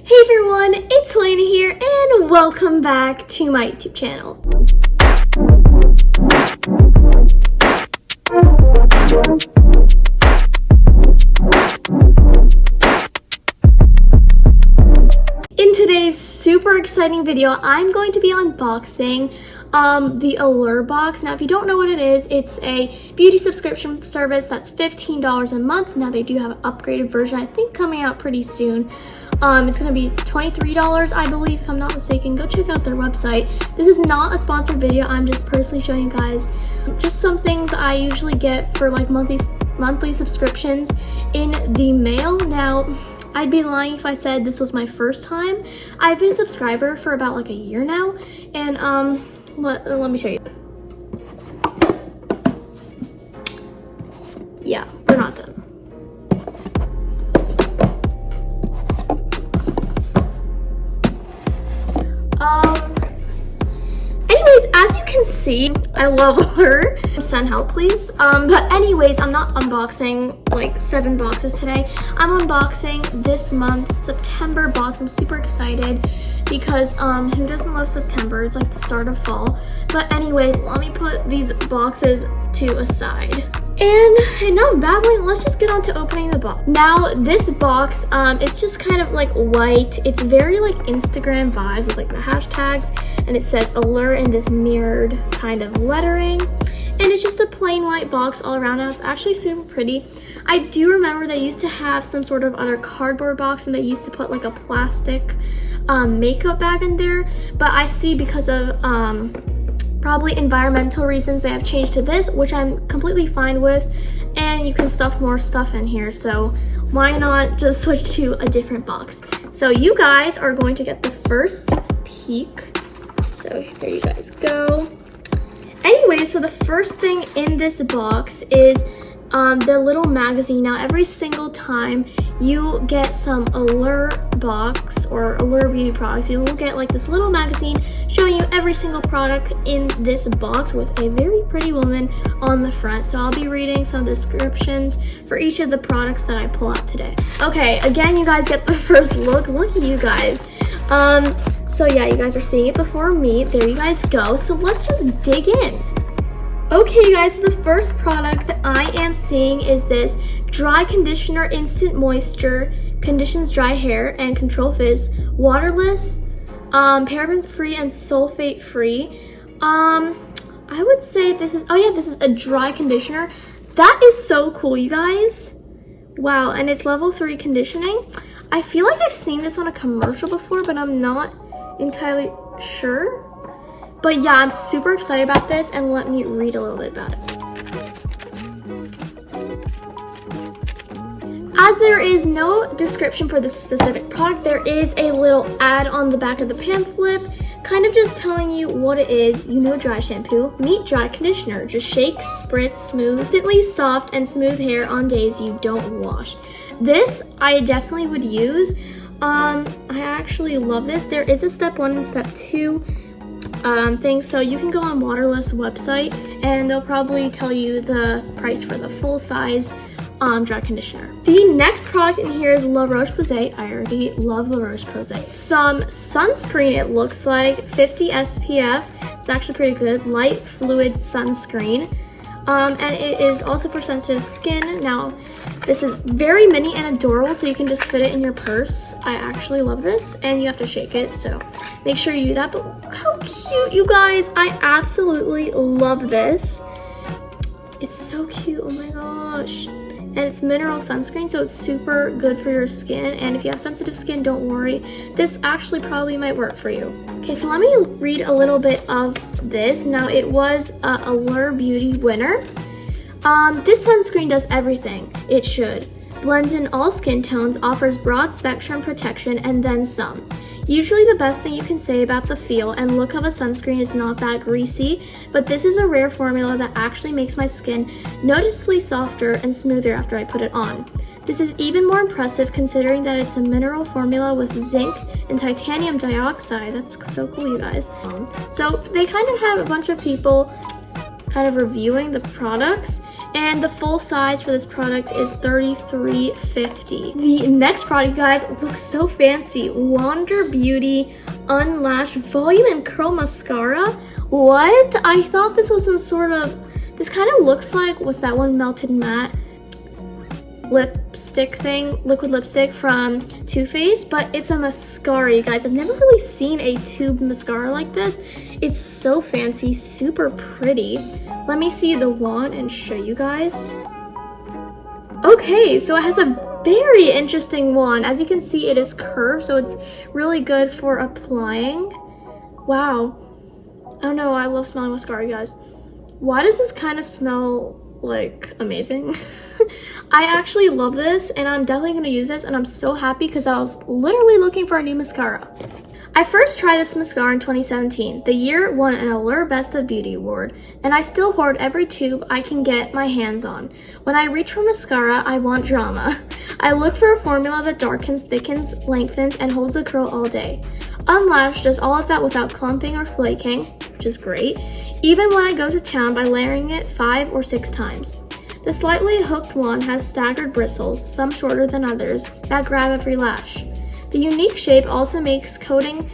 Hey everyone, it's Helena here and welcome back to my YouTube channel. In today's super exciting video, I'm going to be unboxing the Allure box. Now, if you don't know what it is, it's a beauty subscription service that's $15 a month. Now, they do have an upgraded version, I think, coming out pretty soon. It's going to be $23, I believe, if I'm not mistaken. Go check out their website. This is not a sponsored video. I'm just personally showing you guys just some things I usually get for like monthly subscriptions in the mail. Now, I'd be lying if I said this was my first time. I've been a subscriber for about like a year now, and let me show you. Yeah, we're not done. Anyways, as you can see, I love her. Send help, please. But anyways, I'm not unboxing like 7 boxes today. I'm unboxing this month's September box. I'm super excited because who doesn't love September? It's like the start of fall. But anyways, let me put these boxes to a side. And enough babbling, let's just get on to opening the box. Now, this box, it's just kind of like white. It's very like Instagram vibes with like the hashtags, and it says Allure in this mirrored kind of lettering. And it's just a plain white box all around. Now, it's actually super pretty. I do remember they used to have some sort of other cardboard box, and they used to put like a plastic makeup bag in there. But I see because of probably environmental reasons they have changed to this, which I'm completely fine with, and you can stuff more stuff in here, so why not just switch to a different box? So you guys are going to get the first peek. So here you guys go. Anyway, so the first thing in this box is the little magazine. Now, every single time you get some Allure box or Allure beauty products, you will get like this little magazine showing you every single product in this box with a very pretty woman on the front. So I'll be reading some descriptions for each of the products that I pull out today. Okay, again, you guys get the first look. Look at you guys. So yeah, you guys are seeing it before me. There you guys go. So let's just dig in. Okay, you guys, the first product I am seeing is this Dry Conditioner Instant Moisture, conditions dry hair and control frizz, waterless, paraben-free and sulfate-free. I would say this is, oh yeah, this is a dry conditioner. That is so cool, you guys. Wow, and it's level 3 conditioning. I feel like I've seen this on a commercial before, but I'm not entirely sure. But yeah, I'm super excited about this, and let me read a little bit about it. As there is no description for this specific product, there is a little ad on the back of the pamphlet, kind of just telling you what it is. You know, dry shampoo, meet dry conditioner. Just shake, spritz, smooth, instantly soft and smooth hair on days you don't wash. This I definitely would use. I actually love this. There is a step 1 and step 2 thing, so you can go on Waterless website and they'll probably tell you the price for the full size dry conditioner. The next product in here is La Roche-Posay. I already love La Roche-Posay. Some sunscreen, it looks like, 50 SPF. It's actually pretty good. Light fluid sunscreen. And it is also for sensitive skin. Now, this is very mini and adorable, so you can just fit it in your purse. I actually love this, and you have to shake it, so make sure you do that. But look how cute, you guys. I absolutely love this. It's so cute, oh my gosh. And it's mineral sunscreen, so it's super good for your skin. And if you have sensitive skin, don't worry. This actually probably might work for you. Okay, so let me read a little bit of this. Now, it was a Allure Beauty winner. This sunscreen does everything it should. Blends in all skin tones, offers broad spectrum protection, and then some. Usually the best thing you can say about the feel and look of a sunscreen is not that greasy, but this is a rare formula that actually makes my skin noticeably softer and smoother after I put it on. This is even more impressive considering that it's a mineral formula with zinc and titanium dioxide. That's so cool, you guys. So they kind of have a bunch of people kind of reviewing the products, And the full size for this product is $33.50. The next product, you guys, looks so fancy. Wander Beauty Unlash Volume and Curl Mascara. What? I thought this was some sort of, this kind of looks like, what's that one, Melted Matte lipstick thing, liquid lipstick from Too Faced, but it's a mascara, you guys. I've never really seen a tube mascara like this. It's so fancy, super pretty. Let me see the wand and show you guys. Okay, so it has a very interesting wand. As you can see, it is curved, so it's really good for applying. Wow. I don't know, I love smelling mascara, you guys. Why does this kind of smell like amazing? I actually love this, and I'm definitely going to use this, and I'm so happy because I was literally looking for a new mascara. I first tried this mascara in 2017. The year it won an Allure Best of Beauty award, and I still hoard every tube I can get my hands on. When I reach for mascara, I want drama. I look for a formula that darkens, thickens, lengthens, and holds a curl all day. Unlash does all of that without clumping or flaking, which is great, even when I go to town by layering it 5 or 6 times. The slightly hooked wand has staggered bristles, some shorter than others, that grab every lash. The unique shape also makes coating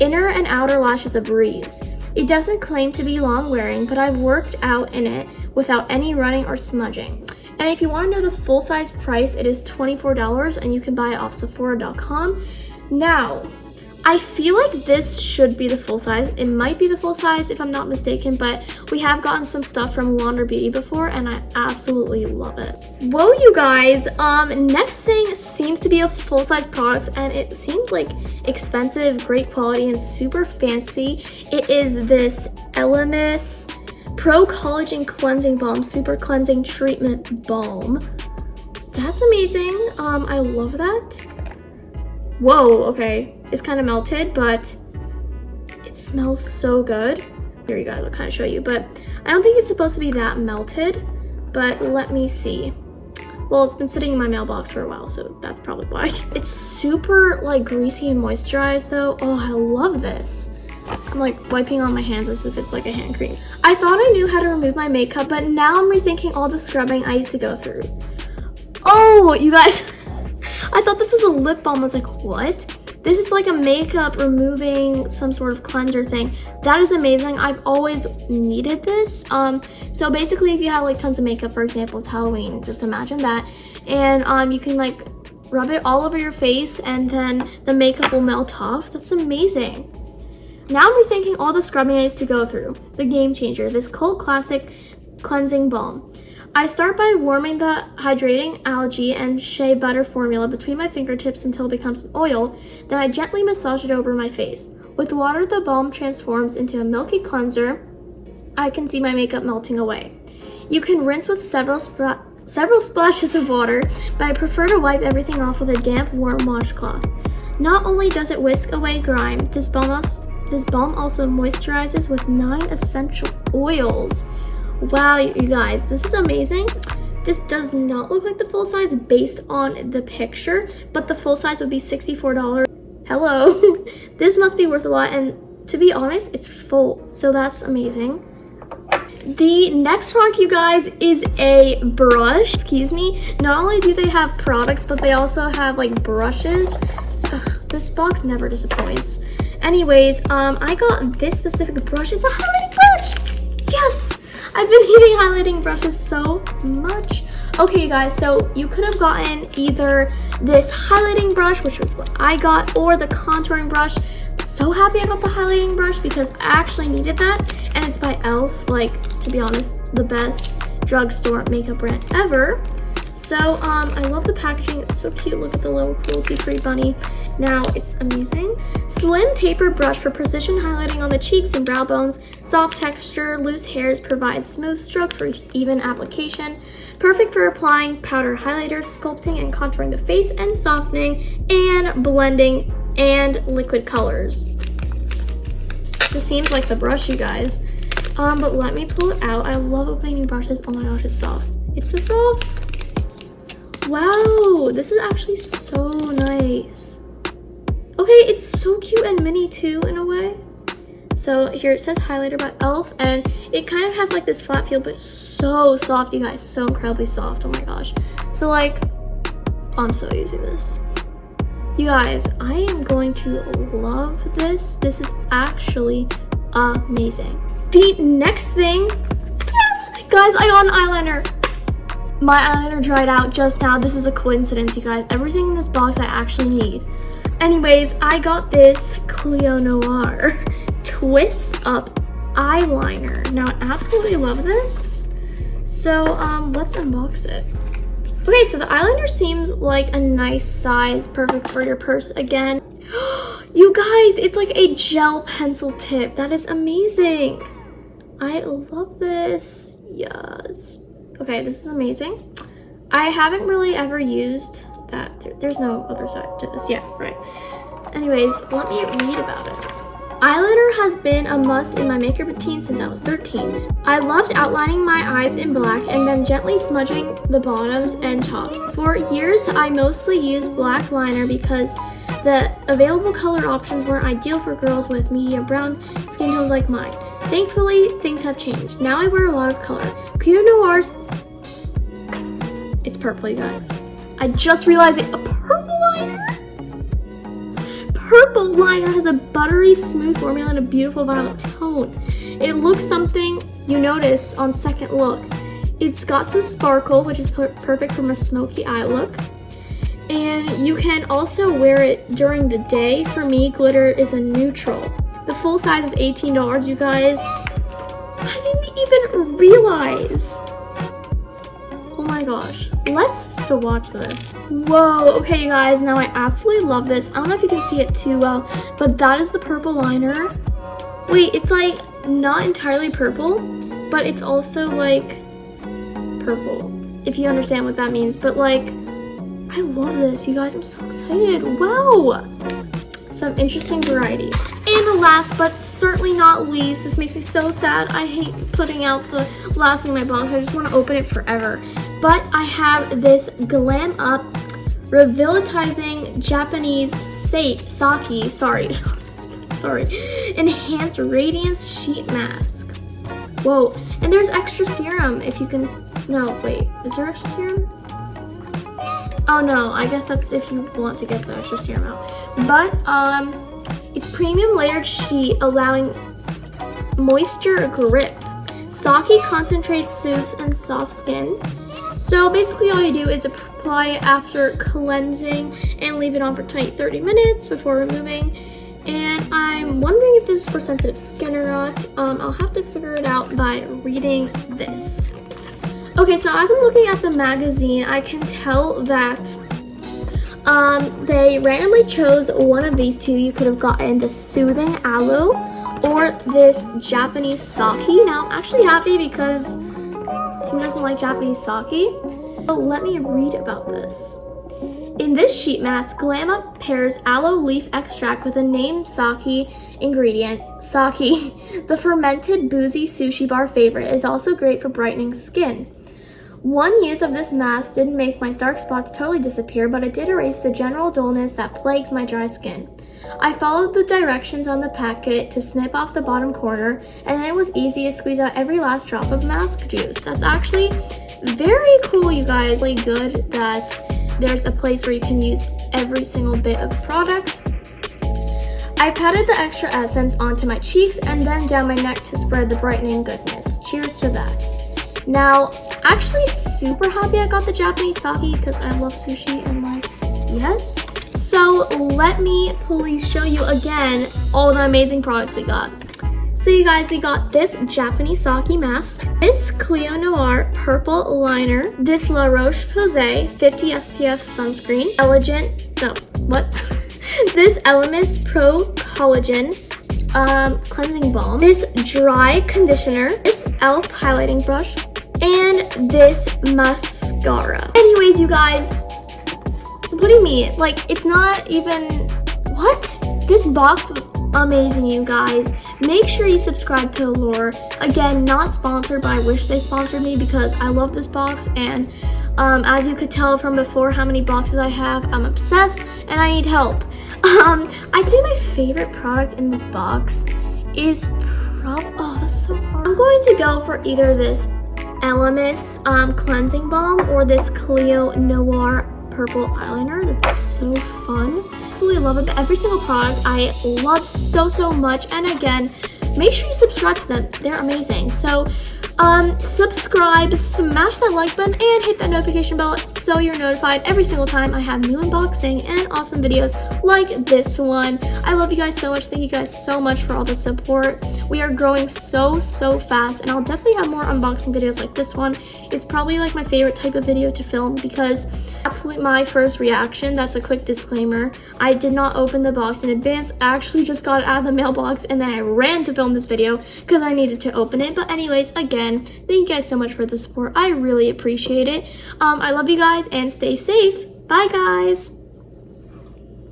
inner and outer lashes a breeze. It doesn't claim to be long wearing, but I've worked out in it without any running or smudging. And if you want to know the full size price, it is $24, and you can buy it off Sephora.com. Now, I feel like this should be the full size. It might be the full size if I'm not mistaken, but we have gotten some stuff from Wander Beauty before, and I absolutely love it. Whoa, you guys. Next thing seems to be a full size product, and it seems like expensive, great quality, and super fancy. It is this Elemis Pro Collagen Cleansing Balm Super Cleansing Treatment Balm. That's amazing. I love that. Whoa, okay. It's kind of melted, but it smells so good. Here you guys, I'll kind of show you, but I don't think it's supposed to be that melted, but let me see. Well, it's been sitting in my mailbox for a while, so that's probably why. It's super like greasy and moisturized though. Oh, I love this. I'm like wiping on my hands as if it's like a hand cream. I thought I knew how to remove my makeup, but now I'm rethinking all the scrubbing I used to go through. Oh, you guys, I thought this was a lip balm. I was like, what? This is like a makeup removing some sort of cleanser thing. That is amazing. I've always needed this. So basically if you have like tons of makeup, for example, it's Halloween, just imagine that. And you can like rub it all over your face and then the makeup will melt off. That's amazing. Now I'm rethinking all the scrubbing I used to go through. The game changer, this cult classic cleansing balm. I start by warming the hydrating algae and shea butter formula between my fingertips until it becomes an oil, then I gently massage it over my face. With water, the balm transforms into a milky cleanser. I can see my makeup melting away. You can rinse with several splashes of water, but I prefer to wipe everything off with a damp, warm washcloth. Not only does it whisk away grime, this balm also moisturizes with 9 essential oils. Wow, you guys, this is amazing. This does not look like the full size based on the picture, but the full size would be $64. Hello. This must be worth a lot, and to be honest, it's full, so that's amazing. The next product, you guys, is a brush. Excuse me. Not only do they have products, but they also have like brushes. Ugh, this box never disappoints. Anyways, I got this specific brush. It's a highlighting brush. Yes. I've been needing highlighting brushes so much. Okay, you guys, so you could have gotten either this highlighting brush, which was what I got, or the contouring brush. So happy I got the highlighting brush because I actually needed that, and it's by e.l.f. Like, to be honest, the best drugstore makeup brand ever. So I love the packaging. It's so cute. Look at the little cruelty-free bunny. Now it's amazing. Slim taper brush for precision highlighting on the cheeks and brow bones. Soft texture, loose hairs provide smooth strokes for even application. Perfect for applying powder highlighter, sculpting and contouring the face, and softening and blending and liquid colors. This seems like the brush, you guys. But let me pull it out. I love opening new brushes. Oh my gosh, it's soft. It's so soft. Wow, this is actually so nice. Okay, it's so cute and mini too in a way. So here it says highlighter by e.l.f. and it kind of has like this flat feel, but so soft, you guys, so incredibly soft. Oh my gosh. So like, I'm so using this. You guys, I am going to love this. This is actually amazing. The next thing, yes, guys, I got an eyeliner. My eyeliner dried out just now. This is a coincidence, you guys. Everything in this box I actually need. Anyways, I got this Cleo Noir twist up eyeliner. Now, I absolutely love this. So, let's unbox it. Okay, so the eyeliner seems like a nice size, perfect for your purse again. You guys, it's like a gel pencil tip. That is amazing. I love this. Yes. Okay, this is amazing. I haven't really ever used that. There's no other side to this. Yeah, right. Anyways, let me read about it. Eyeliner has been a must in my makeup routine since I was 13. I loved outlining my eyes in black and then gently smudging the bottoms and top. For years, I mostly used black liner because the available color options weren't ideal for girls with medium brown skin tones like mine. Thankfully, things have changed. Now I wear a lot of color. Cleo Noir's, it's purple, you guys. I just realized it, a purple liner? Purple liner has a buttery smooth formula and a beautiful violet tone. It looks something you notice on second look. It's got some sparkle, which is perfect from a smoky eye look. And you can also wear it during the day. For me, glitter is a neutral. The full size is $18, you guys. I didn't even realize. Oh my gosh. Let's swatch this. Whoa, okay you guys, now I absolutely love this. I don't know if you can see it too well, but that is the purple liner. Wait, it's like not entirely purple, but it's also like purple, if you understand what that means. But like, I love this, you guys. I'm so excited. Wow. Some interesting variety. And last but certainly not least, this makes me so sad. I hate putting out the last thing in my box. I just want to open it forever. But I have this Glam Up Revitalizing Japanese Sake, sorry, Enhanced Radiance Sheet Mask. Whoa, and there's extra serum if you can, no, wait, is there extra serum? Oh no, I guess that's if you want to get the extra serum out. But, it's premium layered sheet allowing moisture grip. Sake concentrates soothes and soft skin. So basically all you do is apply it after cleansing and leave it on for 20-30 minutes before removing. And I'm wondering if this is for sensitive skin or not. I'll have to figure it out by reading this. Okay, so as I'm looking at the magazine, I can tell that they randomly chose one of these two. You could have gotten the Soothing Aloe or this Japanese Sake. Now, I'm actually happy because who doesn't like Japanese sake? So let me read about this. In this sheet mask, Glam Up pairs aloe leaf extract with a named sake ingredient, sake. The fermented boozy sushi bar favorite is also great for brightening skin. One use of this mask didn't make my dark spots totally disappear, but it did erase the general dullness that plagues my dry skin. I followed the directions on the packet to snip off the bottom corner, and it was easy to squeeze out every last drop of mask juice. That's actually very cool, you guys. Like, good that there's a place where you can use every single bit of the product. I patted the extra essence onto my cheeks and then down my neck to spread the brightening goodness. Cheers to that. Now, actually super happy I got the Japanese sake because I love sushi and like, yes. So let me please show you again all the amazing products we got. So you guys, we got this Japanese sake mask, this Cleo Noir purple liner, this La Roche-Posay 50 SPF sunscreen, this Elements Pro Collagen cleansing balm, this dry conditioner, this e.l.f. highlighting brush, and this mascara. Anyways, you guys, what do you mean? Like, it's not even, what? This box was amazing, you guys. Make sure you subscribe to Allure. Again, not sponsored, but I wish they sponsored me because I love this box. And as you could tell from before how many boxes I have, I'm obsessed and I need help. I'd say my favorite product in this box is oh, that's so hard. I'm going to go for either this Elemis cleansing balm or this Clio Noir purple eyeliner. That's so fun. Absolutely love it. But every single product I love so much. And again, make sure you subscribe to them. They're amazing. So subscribe, smash that like button, and hit that notification bell so you're notified every single time I have new unboxing and awesome videos like this one. I love you guys so much. Thank you guys so much for all the support. We are growing so fast, and I'll definitely have more unboxing videos like this one. It's probably like my favorite type of video to film because absolutely my first reaction. That's a quick disclaimer. I did not open the box in advance. I actually just got it out of the mailbox and then I ran to film this video because I needed to open it. But anyways, again, thank you guys so much for the support. I really appreciate it. I love you guys and stay safe. Bye guys.